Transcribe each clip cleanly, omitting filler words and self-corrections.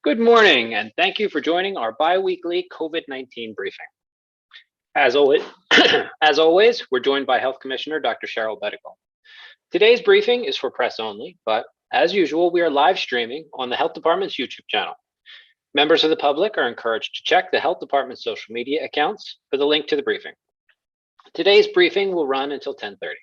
Good morning, and thank you for joining our biweekly COVID-19 briefing. As always, we're joined by Health Commissioner Dr. Cheryl Bedigal. Today's briefing is for press only, but as usual, we are live streaming on the Health Department's YouTube channel. Members of the public are encouraged to check the Health Department's social media accounts for the link to the briefing. Today's briefing will run until 10:30.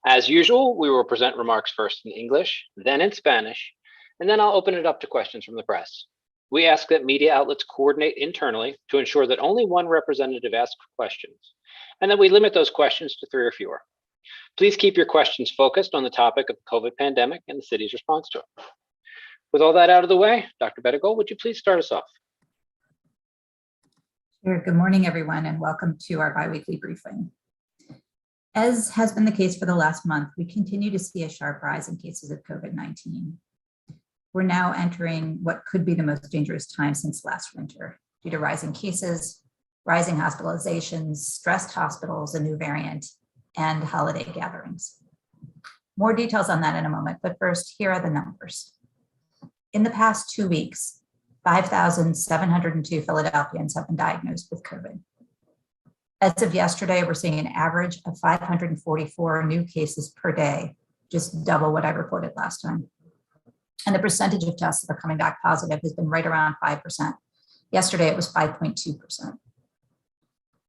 As usual, we will present remarks first in English, then in Spanish, and then I'll open it up to questions from the press. We ask that media outlets coordinate internally to ensure that only one representative asks questions, and that we limit those questions to 3 or fewer. Please keep your questions focused on the topic of the COVID pandemic and the city's response to it. With all that out of the way, Dr. Bedigal, would you please start us off? Sure. Good morning, everyone, and welcome to our biweekly briefing. As has been the case for the last month, we continue to see a sharp rise in cases of COVID-19. We're now entering what could be the most dangerous time since last winter due to rising cases, rising hospitalizations, stressed hospitals, a new variant, and holiday gatherings. More details on that in a moment, but first, here are the numbers. In the past 2 weeks, 5,702 Philadelphians have been diagnosed with COVID. As of yesterday, we're seeing an average of 544 new cases per day, just double what I reported last time. And the percentage of tests that are coming back positive has been right around 5%. Yesterday, it was 5.2%. I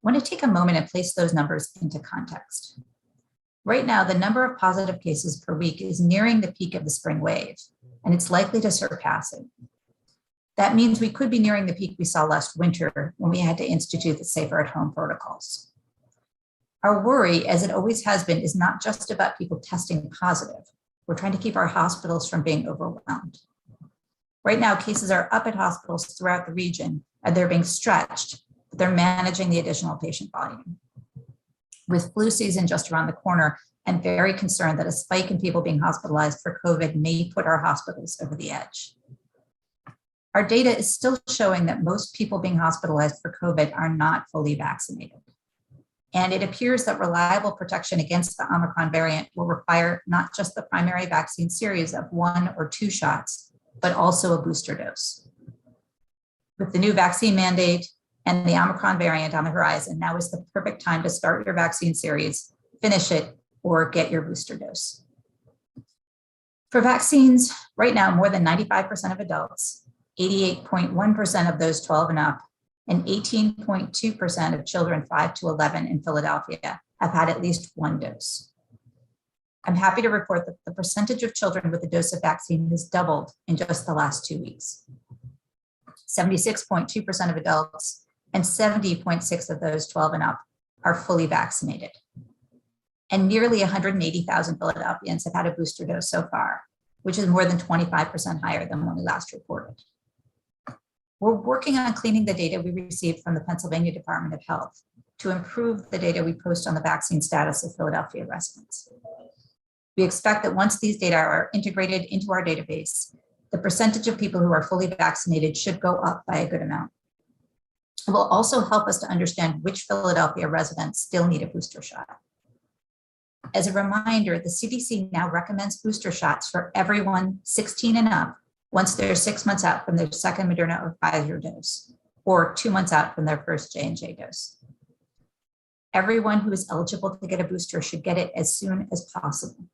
want to take a moment and place those numbers into context. Right now, the number of positive cases per week is nearing the peak of the spring wave, and it's likely to surpass it. That means we could be nearing the peak we saw last winter when we had to institute the safer at home protocols. Our worry, as it always has been, is not just about people testing positive. We're trying to keep our hospitals from being overwhelmed. Right now, cases are up at hospitals throughout the region, and they're being stretched, but they're managing the additional patient volume. With flu season just around the corner, I'm very concerned that a spike in people being hospitalized for COVID may put our hospitals over the edge. Our data is still showing that most people being hospitalized for COVID are not fully vaccinated. And it appears that reliable protection against the Omicron variant will require not just the primary vaccine series of 1 or 2 shots, but also a booster dose. With the new vaccine mandate and the Omicron variant on the horizon, now is the perfect time to start your vaccine series, finish it, or get your booster dose. For vaccines, right now, more than 95% of adults, 88.1% of those 12 and up, and 18.2% of children 5 to 11 in Philadelphia have had at least 1 dose. I'm happy to report that the percentage of children with a dose of vaccine has doubled in just the last 2 weeks. 76.2% of adults and 70.6% of those 12 and up are fully vaccinated. And nearly 180,000 Philadelphians have had a booster dose so far, which is more than 25% higher than when we last reported. We're working on cleaning the data we received from the Pennsylvania Department of Health to improve the data we post on the vaccine status of Philadelphia residents. We expect that once these data are integrated into our database, the percentage of people who are fully vaccinated should go up by a good amount. It will also help us to understand which Philadelphia residents still need a booster shot. As a reminder, the CDC now recommends booster shots for everyone 16 and up once they're 6 months out from their second Moderna or Pfizer dose, or 2 months out from their first J&J dose. Everyone who is eligible to get a booster should get it as soon as possible.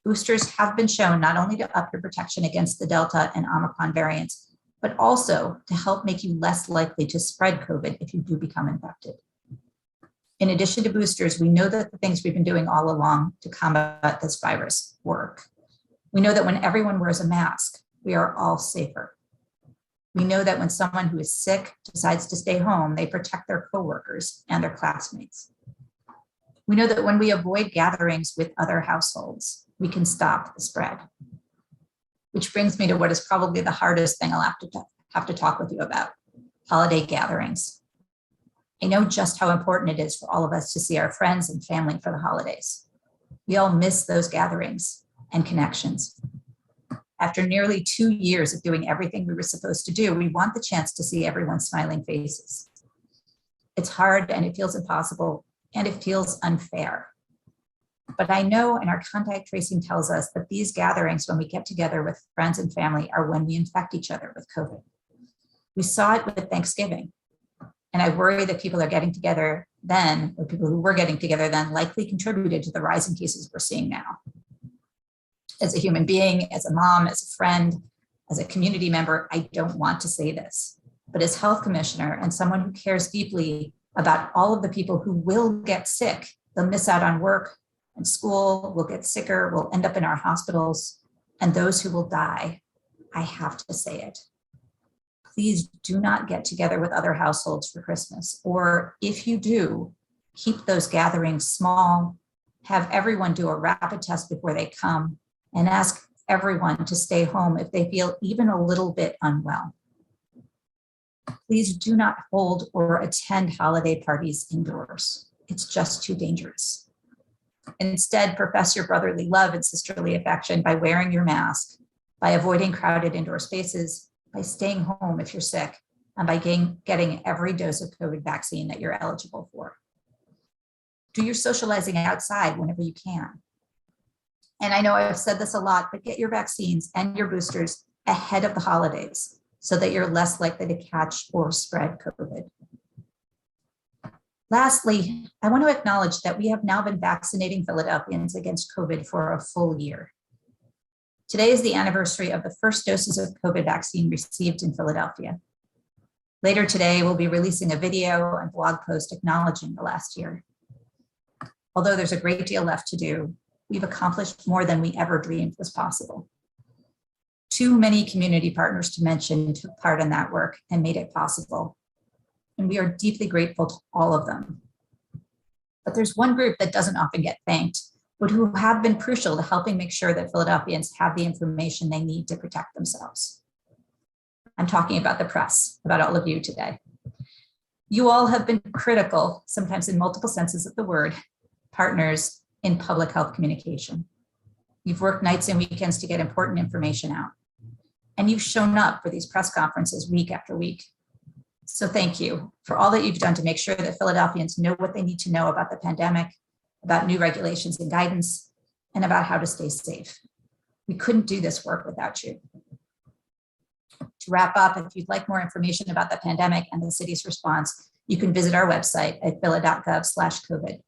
Boosters have been shown not only to up your protection against the Delta and Omicron variants, but also to help make you less likely to spread COVID if you do become infected. In addition to boosters, we know that the things we've been doing all along to combat this virus work. We know that when everyone wears a mask, we are all safer. We know that when someone who is sick decides to stay home, they protect their coworkers and their classmates. We know that when we avoid gatherings with other households, we can stop the spread. Which brings me to what is probably the hardest thing I'll have to talk with you about, holiday gatherings. I know just how important it is for all of us to see our friends and family for the holidays. We all miss those gatherings and connections. After nearly 2 years of doing everything we were supposed to do, we want the chance to see everyone's smiling faces. It's hard and it feels impossible and it feels unfair. But I know, and our contact tracing tells us that these gatherings, when we get together with friends and family, are when we infect each other with COVID. We saw it with Thanksgiving. And I worry that people are getting together then, or people who were getting together then, likely contributed to the rise in cases we're seeing now. As a human being, as a mom, as a friend, as a community member, I don't want to say this. But as health commissioner and someone who cares deeply about all of the people who will get sick, they'll miss out on work and school, will get sicker, will end up in our hospitals, and those who will die, I have to say it. Please do not get together with other households for Christmas. Or if you do, keep those gatherings small, have everyone do a rapid test before they come, and ask everyone to stay home if they feel even a little bit unwell. Please do not hold or attend holiday parties indoors. It's just too dangerous. Instead, profess your brotherly love and sisterly affection by wearing your mask, by avoiding crowded indoor spaces, by staying home if you're sick, and by getting every dose of COVID vaccine that you're eligible for. Do your socializing outside whenever you can. And I know I've said this a lot, but get your vaccines and your boosters ahead of the holidays so that you're less likely to catch or spread COVID. Lastly, I want to acknowledge that we have now been vaccinating Philadelphians against COVID for a full year. Today is the anniversary of the first doses of COVID vaccine received in Philadelphia. Later today, we'll be releasing a video and blog post acknowledging the last year. Although there's a great deal left to do, we've accomplished more than we ever dreamed was possible. Too many community partners to mention took part in that work and made it possible. And we are deeply grateful to all of them. But there's one group that doesn't often get thanked, but who have been crucial to helping make sure that Philadelphians have the information they need to protect themselves. I'm talking about the press, about all of you today. You all have been critical, sometimes in multiple senses of the word, partners in public health communication. You've worked nights and weekends to get important information out. And you've shown up for these press conferences week after week. So thank you for all that you've done to make sure that Philadelphians know what they need to know about the pandemic, about new regulations and guidance, and about how to stay safe. We couldn't do this work without you. To wrap up, if you'd like more information about the pandemic and the city's response, you can visit our website at phila.gov/COVID.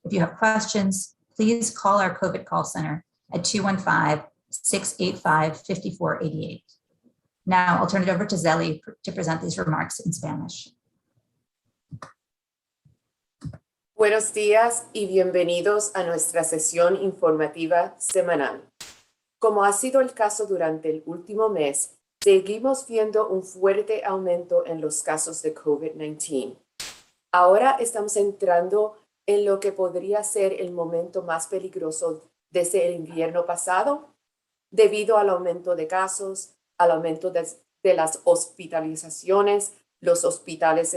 If you have questions, please call our COVID call center at 215-685-5488. Now I'll turn it over to Zeli to present these remarks in Spanish. Buenos días y bienvenidos a nuestra sesión informativa semanal. Como ha sido el caso durante el último mes, seguimos viendo un fuerte aumento en los casos de COVID-19. Ahora estamos entrando en lo que podría ser el momento más peligroso desde el invierno pasado, debido al aumento de casos, al aumento de las hospitalizaciones, los hospitales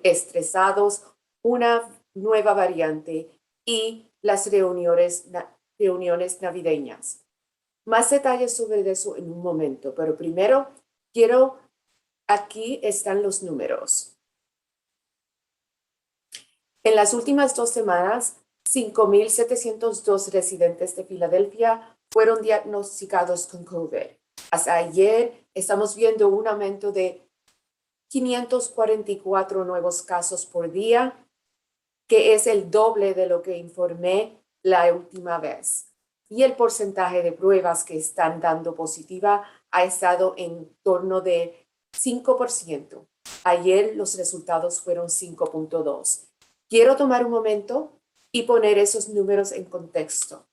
estresados, una nueva variante y las reuniones navideñas. Más detalles sobre eso en un momento, pero primero aquí están los números. En las últimas 2 semanas, 5,702 residentes de Filadelfia fueron diagnosticados con COVID. Hasta ayer estamos viendo un aumento de 544 nuevos casos por día, que es el doble de lo que informé la última vez. Y el porcentaje de pruebas que están dando positiva ha estado en torno de 5%. Ayer los resultados fueron 5.2%. Quiero tomar un momento y poner esos números en contexto.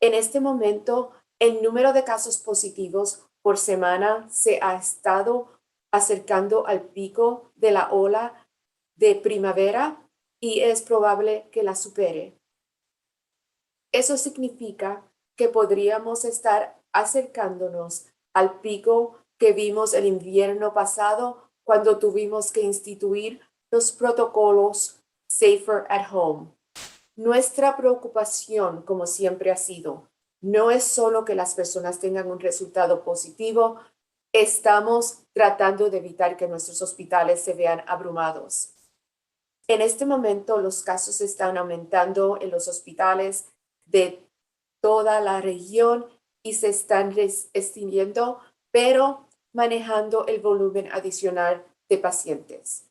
En este momento, el número de casos positivos por semana se ha estado acercando al pico de la ola de primavera y es probable que la supere. Eso significa que podríamos estar acercándonos al pico que vimos el invierno pasado cuando tuvimos que instituir los protocolos Safer at Home. Nuestra preocupación, como siempre ha sido, no es solo que las personas tengan un resultado positivo, estamos tratando de evitar que nuestros hospitales se vean abrumados. En este momento, los casos están aumentando en los hospitales de toda la región y se están extendiendo, pero manejando el volumen adicional de pacientes.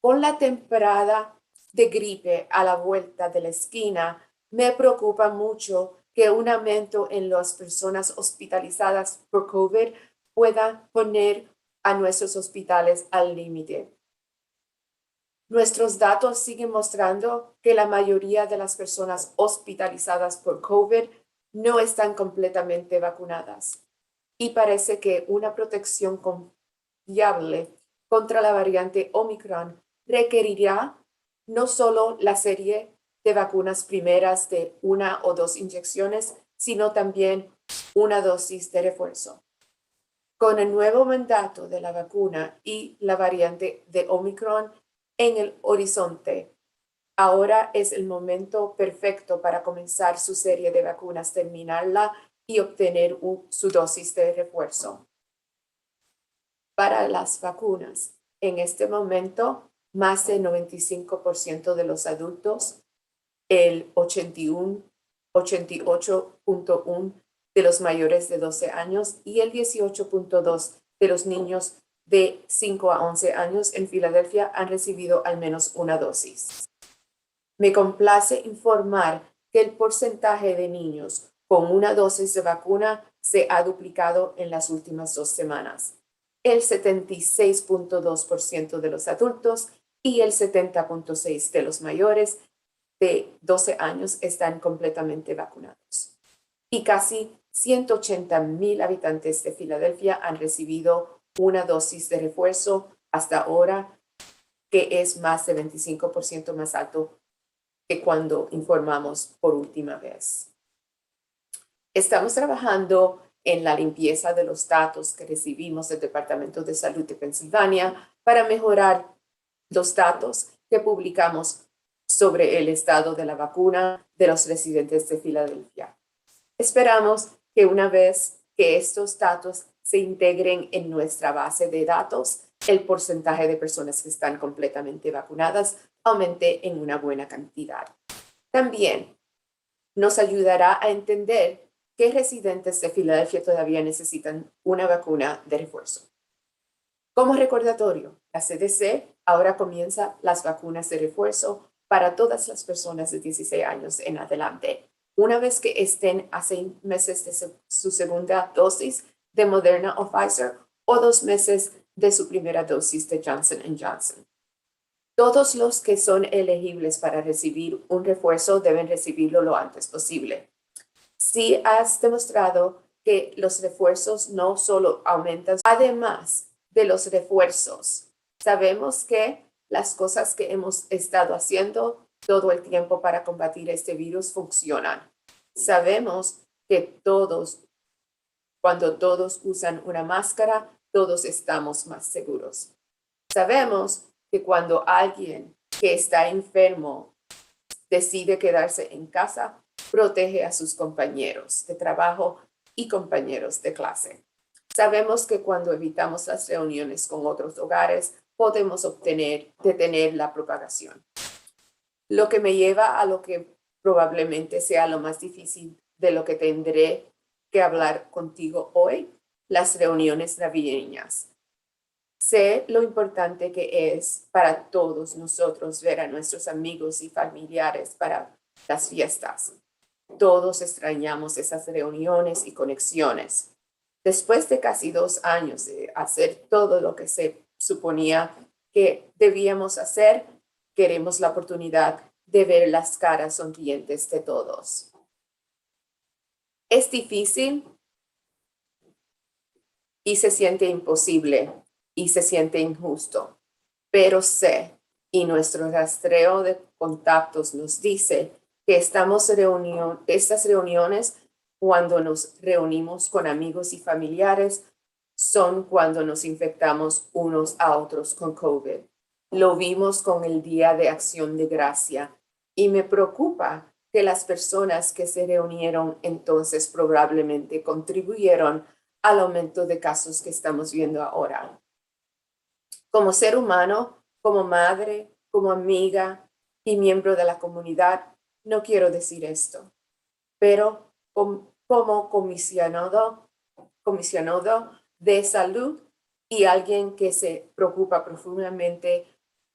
Con la temporada de gripe a la vuelta de la esquina, me preocupa mucho que un aumento en las personas hospitalizadas por COVID pueda poner a nuestros hospitales al límite. Nuestros datos siguen mostrando que la mayoría de las personas hospitalizadas por COVID no están completamente vacunadas y parece que una protección confiable contra la variante Omicron requerirá no solo la serie de vacunas primeras de 1 o 2 inyecciones, sino también una dosis de refuerzo. Con el nuevo mandato de la vacuna y la variante de Omicron en el horizonte, ahora es el momento perfecto para comenzar su serie de vacunas, terminarla y obtener su dosis de refuerzo. Para las vacunas, en este momento, más del 95% de los adultos, el 88.1% de los mayores de 12 años y el 18.2% de los niños de 5 a 11 años en Filadelfia han recibido al menos una dosis. Me complace informar que el porcentaje de niños con una dosis de vacuna se ha duplicado en las últimas 2 semanas. El 76.2% de los adultos y el 70.6% de los mayores de 12 años están completamente vacunados. Y casi 180,000 habitantes de Filadelfia han recibido una dosis de refuerzo hasta ahora, que es más de 25% más alto que cuando informamos por última vez. Estamos trabajando en la limpieza de los datos que recibimos del Departamento de Salud de Pensilvania para mejorar los datos que publicamos sobre el estado de la vacuna de los residentes de Filadelfia. Esperamos que una vez que estos datos se integren en nuestra base de datos, el porcentaje de personas que están completamente vacunadas aumente en una buena cantidad. También nos ayudará a entender qué residentes de Filadelfia todavía necesitan una vacuna de refuerzo. Como recordatorio, la CDC ahora comienza las vacunas de refuerzo para todas las personas de 16 años en adelante, una vez que estén a 6 meses de su segunda dosis de Moderna o Pfizer o 2 meses de su primera dosis de Johnson & Johnson. Todos los que son elegibles para recibir un refuerzo deben recibirlo lo antes posible. Si has demostrado que los refuerzos no solo aumentan, además de los refuerzos, sabemos que las cosas que hemos estado haciendo todo el tiempo para combatir este virus funcionan. Sabemos que cuando todos usan una máscara, todos estamos más seguros. Sabemos que cuando alguien que está enfermo decide quedarse en casa, protege a sus compañeros de trabajo y compañeros de clase. Sabemos que cuando evitamos las reuniones con otros hogares, podemos detener la propagación. Lo que me lleva a lo que probablemente sea lo más difícil de lo que tendré que hablar contigo hoy, las reuniones navideñas. Sé lo importante que es para todos nosotros ver a nuestros amigos y familiares para las fiestas. Todos extrañamos esas reuniones y conexiones. Después de casi 2 años de hacer todo lo que se suponía que debíamos hacer, queremos la oportunidad de ver las caras sonrientes de todos. Es difícil y se siente imposible y se siente injusto, pero sé, y nuestro rastreo de contactos nos dice que estas reuniones, cuando nos reunimos con amigos y familiares, son cuando nos infectamos unos a otros con COVID. Lo vimos con el Día de Acción de Gracia y me preocupa que las personas que se reunieron entonces probablemente contribuyeron al aumento de casos que estamos viendo ahora. Como ser humano, como madre, como amiga y miembro de la comunidad, no quiero decir esto, pero como comisionado de salud y alguien que se preocupa profundamente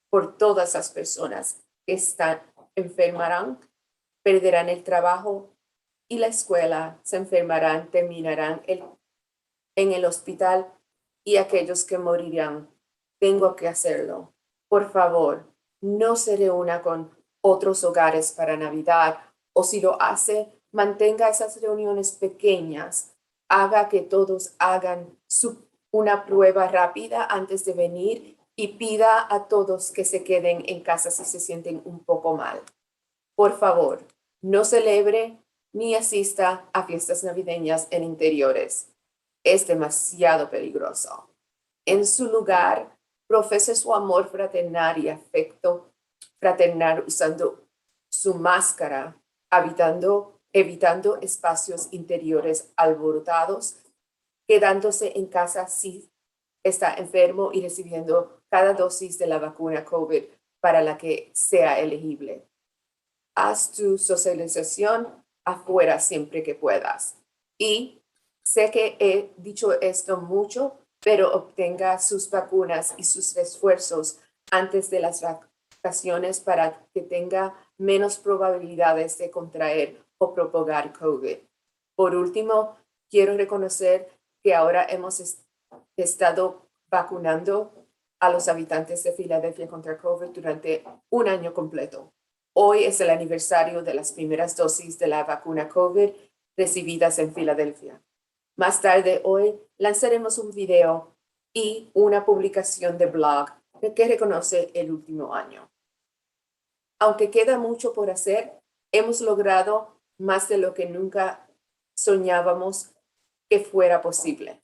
por todas las personas que enfermarán, perderán el trabajo y la escuela, se enfermarán, terminarán en el hospital y aquellos que morirán. Tengo que hacerlo. Por favor, no se reúna con otros hogares para Navidad o si lo hace, mantenga esas reuniones pequeñas. Haga que todos hagan una prueba rápida antes de venir y pida a todos que se queden en casa si se sienten un poco mal. Por favor, no celebre ni asista a fiestas navideñas en interiores. Es demasiado peligroso. En su lugar, profese su amor fraternal y afecto fraternal usando su máscara, evitando espacios interiores alborotados, quedándose en casa si está enfermo y recibiendo cada dosis de la vacuna COVID para la que sea elegible. Haz tu socialización afuera siempre que puedas. Y sé que he dicho esto mucho, pero obtenga sus vacunas y sus refuerzos antes de las vacaciones para que tenga menos probabilidades de contraer o propagar COVID. Por último, quiero reconocer que ahora hemos estado vacunando a los habitantes de Filadelfia contra COVID durante un año completo. Hoy es el aniversario de las primeras dosis de la vacuna COVID recibidas en Filadelfia. Más tarde hoy lanzaremos un video y una publicación de blog que reconoce el último año. Aunque queda mucho por hacer, hemos logrado más de lo que nunca soñábamos que fuera posible.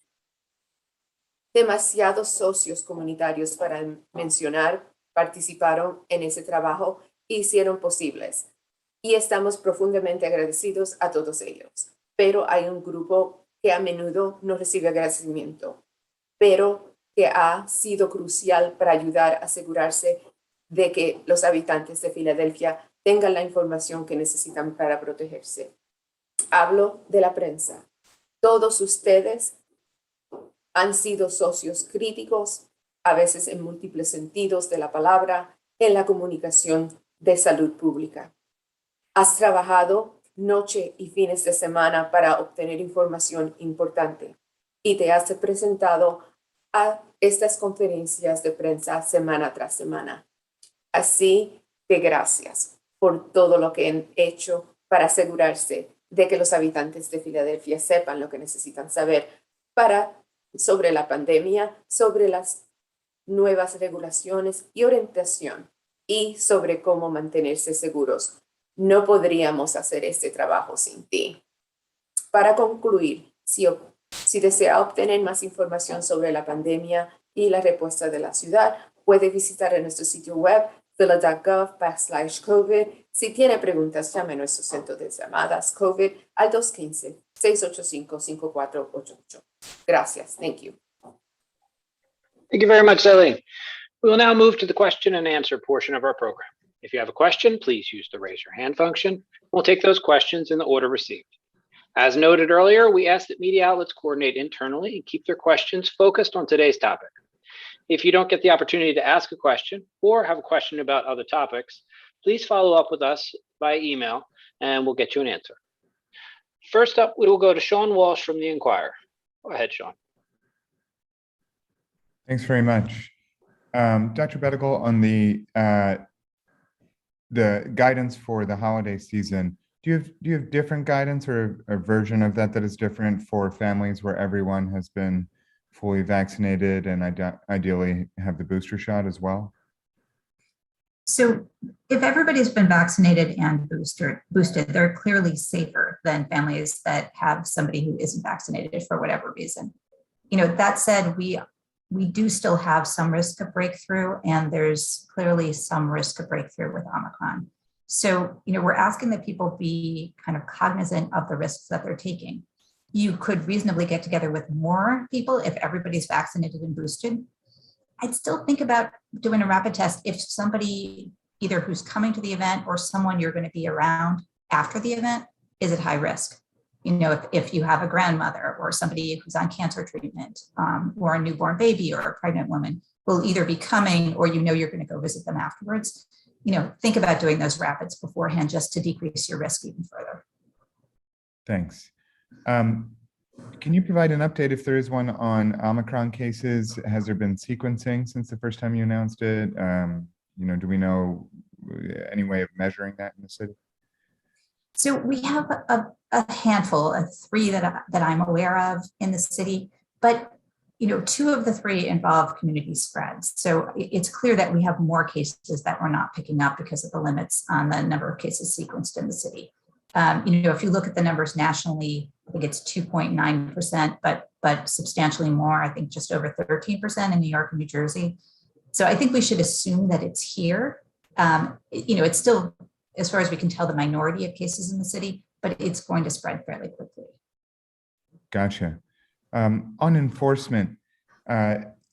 Demasiados socios comunitarios para mencionar participaron en ese trabajo e hicieron posibles. Y estamos profundamente agradecidos a todos ellos. Pero hay un grupo que a menudo no recibe agradecimiento, pero que ha sido crucial para ayudar a asegurarse de que los habitantes de Filadelfia tengan la información que necesitan para protegerse. Hablo de la prensa. Todos ustedes han sido socios críticos, a veces en múltiples sentidos de la palabra, en la comunicación de salud pública. Has trabajado noche y fines de semana para obtener información importante y te has presentado a estas conferencias de prensa semana tras semana. Así que gracias por todo lo que han hecho para asegurarse de que los habitantes de Filadelfia sepan lo que necesitan saber sobre la pandemia, sobre las nuevas regulaciones y orientación y sobre cómo mantenerse seguros. No podríamos hacer este trabajo sin ti. Para concluir, si desea obtener más información sobre la pandemia y la respuesta de la ciudad, puede visitar nuestro sitio web phila.gov/COVID. Si tiene preguntas, llame a nuestro centro de llamadas COVID al 215-685-5488. Gracias. Thank you. Thank you very much, Ellie. We will now move to the question and answer portion of our program. If you have a question, please use the raise your hand function. We'll take those questions in the order received. As noted earlier, we ask that media outlets coordinate internally and keep their questions focused on today's topic. If you don't get the opportunity to ask a question or have a question about other topics, please follow up with us by email and we'll get you an answer. First up, we will go to Sean Walsh from the Inquirer. Go ahead, Sean. Thanks very much. Dr. Bedigal, on the guidance for the holiday season, do you have different guidance or a version of that is different for families where everyone has been fully vaccinated and ideally have the booster shot as well? So if everybody's been vaccinated and boosted, they're clearly safer than families that have somebody who isn't vaccinated for whatever reason. That said, we do still have some risk of breakthrough, and there's clearly some risk of breakthrough with Omicron. So, we're asking that people be kind of cognizant of the risks that they're taking. You could reasonably get together with more people if everybody's vaccinated and boosted. I'd still think about doing a rapid test if somebody either who's coming to the event or someone you're going to be around after the event is at high risk. You know, if you have a grandmother or somebody who's on cancer treatment, or a newborn baby or a pregnant woman will either be coming or you know you're going to go visit them afterwards, you know, think about doing those rapids beforehand just to decrease your risk even further. Thanks. Can you provide an update if there is one on Omicron cases? Has there been sequencing since the first time you announced it? You know, do we know any way of measuring that in the city? So we have a handful of 3 that I'm aware of in the city, but you know, 2 of the 3 involve community spreads. So it's clear that we have more cases that we're not picking up because of the limits on the number of cases sequenced in the city. You know, if you look at the numbers nationally, I think it's 2.9%, but substantially more, I think just over 13% in New York and New Jersey. So I think we should assume that it's here. You know, it's still, as far as we can tell, the minority of cases in the city, but it's going to spread fairly quickly. Gotcha. On enforcement,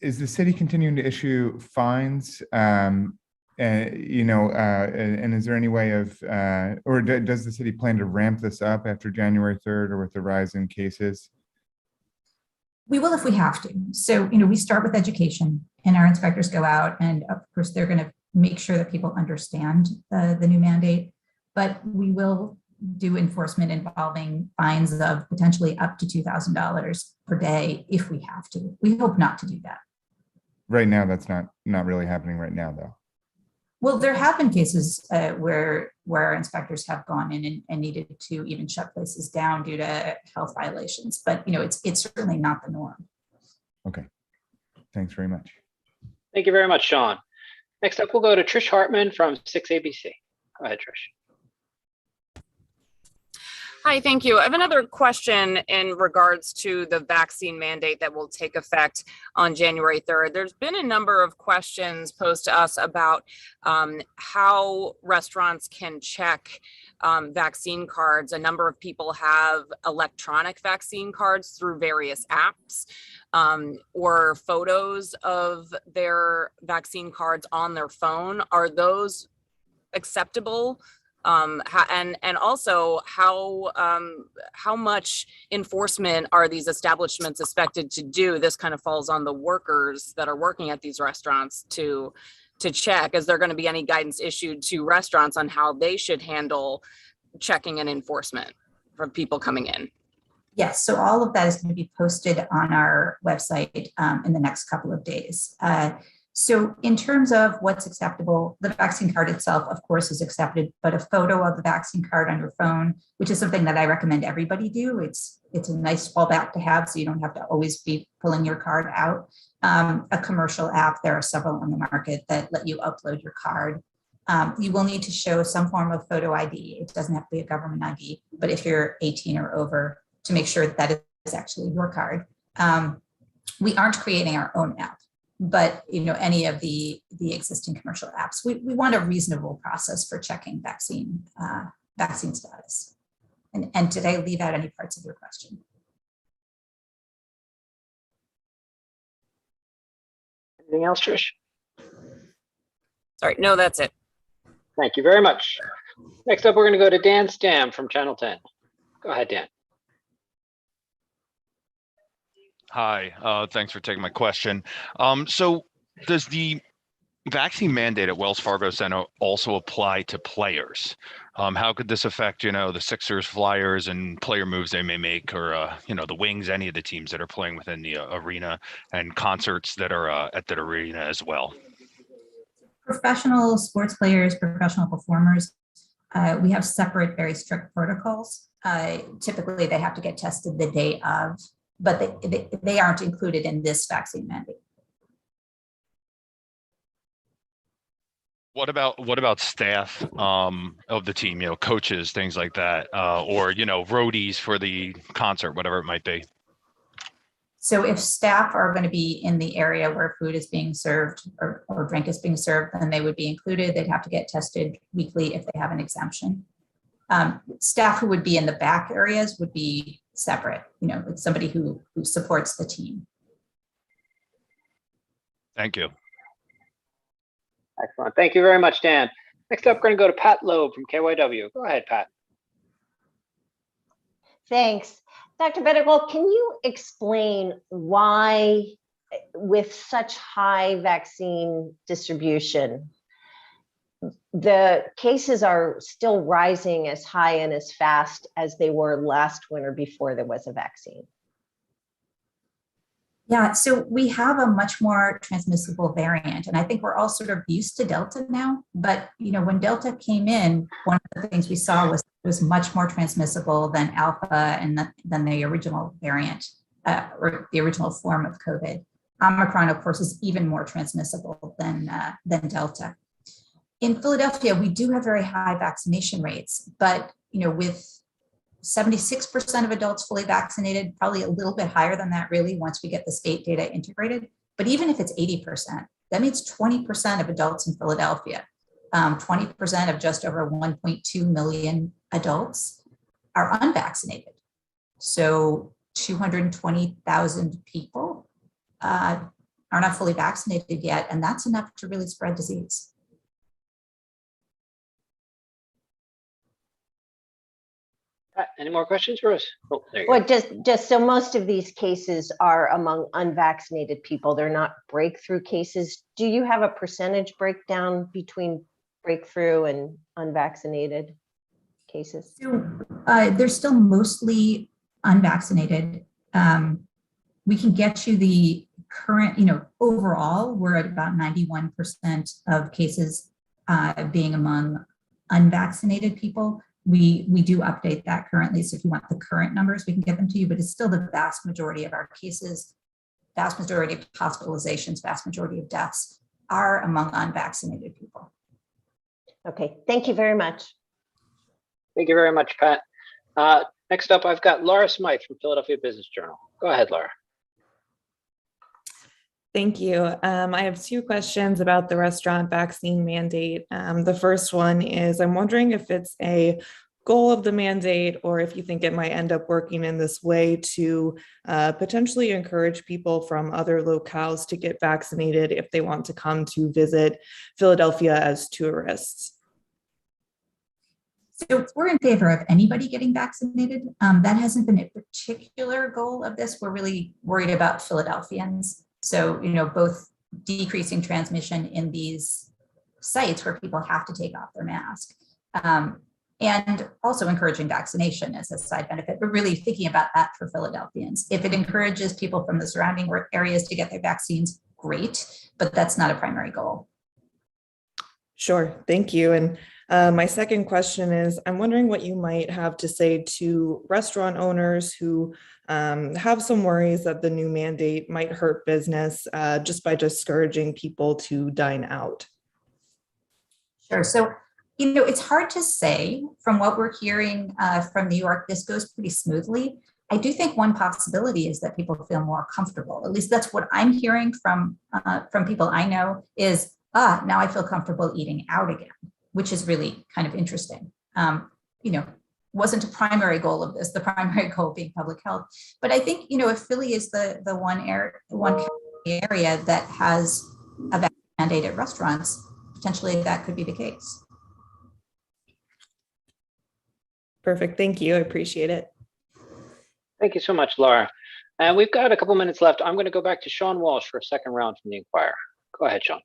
is the city continuing to issue fines? You know, and is there any way of, or does the city plan to ramp this up after January 3rd or with the rise in cases? We will if we have to. So, you know, we start with education and our inspectors go out and of course they're going to make sure that people understand the new mandate, but we will do enforcement involving fines of potentially up to $2,000 per day if we have to. We hope not to do that. Right now, that's not really happening right now, though. Well, there have been cases where our inspectors have gone in and needed to even shut places down due to health violations, but you know, it's certainly not the norm. Okay, thanks very much. Thank you very much, Sean. Next up, we'll go to Trish Hartman from 6ABC. Go ahead, Trish. Hi, thank you. I have another question in regards to the vaccine mandate that will take effect on January 3rd. There's been a number of questions posed to us about how restaurants can check vaccine cards. A number of people have electronic vaccine cards through various apps or photos of their vaccine cards on their phone. Are those acceptable? And also how much enforcement are these establishments expected to do? This kind of falls on the workers that are working at these restaurants to check. Is there going to be any guidance issued to restaurants on how they should handle checking and enforcement for people coming in? Yes, so all of that is going to be posted on our website in the next couple of days. So in terms of what's acceptable, the vaccine card itself, of course, is accepted, but a photo of the vaccine card on your phone, which is something that I recommend everybody do. It's a nice fallback to have, so you don't have to always be pulling your card out. A commercial app, there are several on the market that let you upload your card. You will need to show some form of photo ID. It doesn't have to be a government ID, but if you're 18 or over, to make sure that is actually your card. We aren't creating our own app, but you know, any of the existing commercial apps, we want a reasonable process for checking vaccine status. And did I leave out any parts of your question? Anything else, Trish? Sorry, no, that's it. Thank you very much. Next up, we're going to go to Dan Stam from Channel 10. Go ahead, Dan. Hi, thanks for taking my question. So does the vaccine mandate at Wells Fargo Center also apply to players? How could this affect, you know, the Sixers, Flyers, and player moves they may make, or, you know, the Wings, any of the teams that are playing within the arena, and concerts that are at that arena as well? Professional sports players, professional performers, we have separate, very strict protocols. Typically, they have to get tested the day of, but they aren't included in this vaccine mandate. What about staff of the team, you know, coaches, things like that, or, you know, roadies for the concert, whatever it might be? So if staff are going to be in the area where food is being served or drink is being served, then they would be included. They'd have to get tested weekly if they have an exemption. Staff who would be in the back areas would be separate. You know, it's somebody who supports the team. Thank you. Excellent. Thank you very much, Dan. Next up, we're going to go to Pat Loeb from KYW. Go ahead, Pat. Thanks. Dr. Bedigal, can you explain why, with such high vaccine distribution, the cases are still rising as high and as fast as they were last winter before there was a vaccine? Yeah, so we have a much more transmissible variant, and I think we're all sort of used to Delta now. But when Delta came in, one of the things we saw was much more transmissible than Alpha and than the original variant or the original form of COVID. Omicron, of course, is even more transmissible than Delta. In Philadelphia, we do have very high vaccination rates, but with 76% of adults fully vaccinated, probably a little bit higher than that really once we get the state data integrated. But even if it's 80%, that means 20% of adults in Philadelphia, 20% of just over 1.2 million adults are unvaccinated. So 220,000 people are not fully vaccinated yet, and that's enough to really spread disease. Any more questions for us? Oh, there you Well, go. just so most of these cases are among unvaccinated people. They're not breakthrough cases. Do you have a percentage breakdown between breakthrough and unvaccinated cases? So they're still mostly unvaccinated. We can get you the current, overall, we're at about 91% of cases being among unvaccinated people. We do update that currently. So if you want the current numbers, we can get them to you, but it's still the vast majority of our cases, vast majority of hospitalizations, vast majority of deaths are among unvaccinated people. Okay, thank you very much. Thank you very much, Pat. Next up, I've got Laura Smythe from Philadelphia Business Journal. Go ahead, Laura. Thank you. I have two questions about the restaurant vaccine mandate. The first one is, I'm wondering if it's a goal of the mandate or if you think it might end up working in this way to potentially encourage people from other locales to get vaccinated if they want to come to visit Philadelphia as tourists. So we're in favor of anybody getting vaccinated. That hasn't been a particular goal of this. We're really worried about Philadelphians. So, both decreasing transmission in these sites where people have to take off their mask and also encouraging vaccination as a side benefit, but really thinking about that for Philadelphians. If it encourages people from the surrounding areas to get their vaccines, great, but that's not a primary goal. Sure, thank you. And my second question is, I'm wondering what you might have to say to restaurant owners who have some worries that the new mandate might hurt business just by discouraging people to dine out. Sure. So, it's hard to say. From what we're hearing from New York, this goes pretty smoothly. I do think one possibility is that people feel more comfortable. At least that's what I'm hearing from people I know is, now I feel comfortable eating out again, which is really kind of interesting. Wasn't a primary goal of this, the primary goal being public health. But I think, if Philly is the one area that has a vaccine mandate at restaurants, potentially that could be the case. Perfect. Thank you. I appreciate it. Thank you so much, Laura. And we've got a couple minutes left. I'm going to go back to Sean Walsh for a second round from the Inquirer. Go ahead, Sean.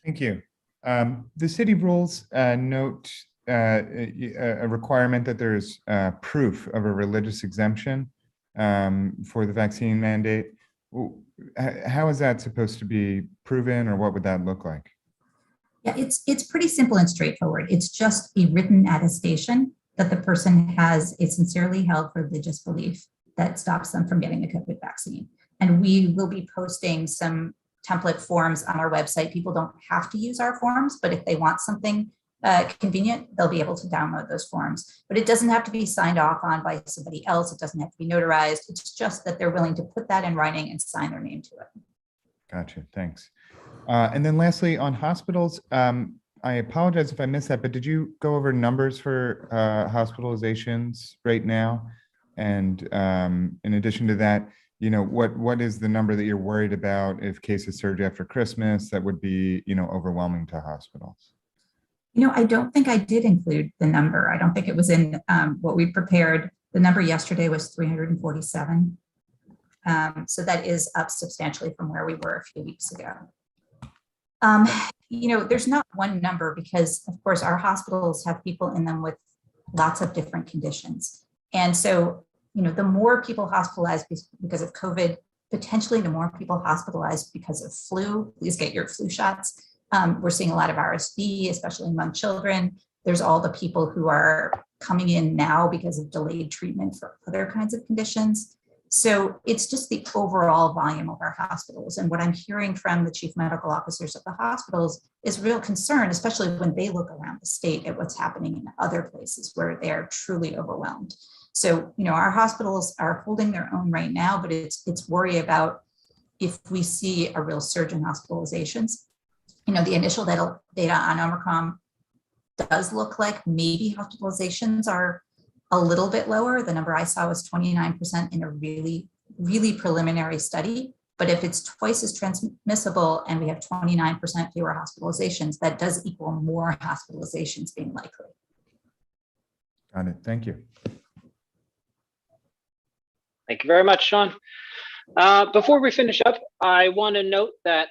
Thank you. The city rules note a requirement that there's proof of a religious exemption for the vaccine mandate. How is that supposed to be proven, or what would that look like? Yeah, it's pretty simple and straightforward. It's just a written attestation that the person has a sincerely held religious belief that stops them from getting the COVID vaccine. And we will be posting some template forms on our website. People don't have to use our forms, but if they want something convenient, they'll be able to download those forms. But it doesn't have to be signed off on by somebody else. It doesn't have to be notarized. It's just that they're willing to put that in writing and sign their name to it. Gotcha, thanks. And then lastly, on hospitals, I apologize if I missed that, but did you go over numbers for hospitalizations right now? And in addition to that, what is the number that you're worried about if cases surge after Christmas that would be, overwhelming to hospitals? I don't think I did include the number. I don't think it was in what we prepared. The number yesterday was 347. So that is up substantially from where we were a few weeks ago. There's not one number because, of course, our hospitals have people in them with lots of different conditions. And so, the more people hospitalized because of COVID, potentially the more people hospitalized because of flu. Please get your flu shots. We're seeing a lot of RSV, especially among children. There's all the people who are coming in now because of delayed treatment for other kinds of conditions. So it's just the overall volume of our hospitals. And what I'm hearing from the chief medical officers of the hospitals is real concern, especially when they look around the state at what's happening in other places where they're truly overwhelmed. So, our hospitals are holding their own right now, but it's worry about if we see a real surge in hospitalizations. The initial data on Omicron does look like maybe hospitalizations are a little bit lower. The number I saw was 29% in a really, really preliminary study. But if it's twice as transmissible and we have 29% fewer hospitalizations, that does equal more hospitalizations being likely. Got it. Thank you. Thank you very much, Sean. Before we finish up, I want to note that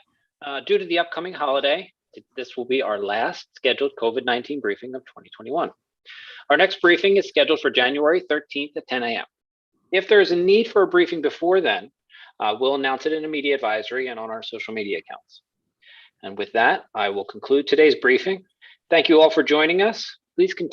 due to the upcoming holiday, this will be our last scheduled COVID-19 briefing of 2021. Our next briefing is scheduled for January 13th at 10 a.m. If there is a need for a briefing before then, we'll announce it in a media advisory and on our social media accounts. And with that, I will conclude today's briefing. Thank you all for joining us. Please continue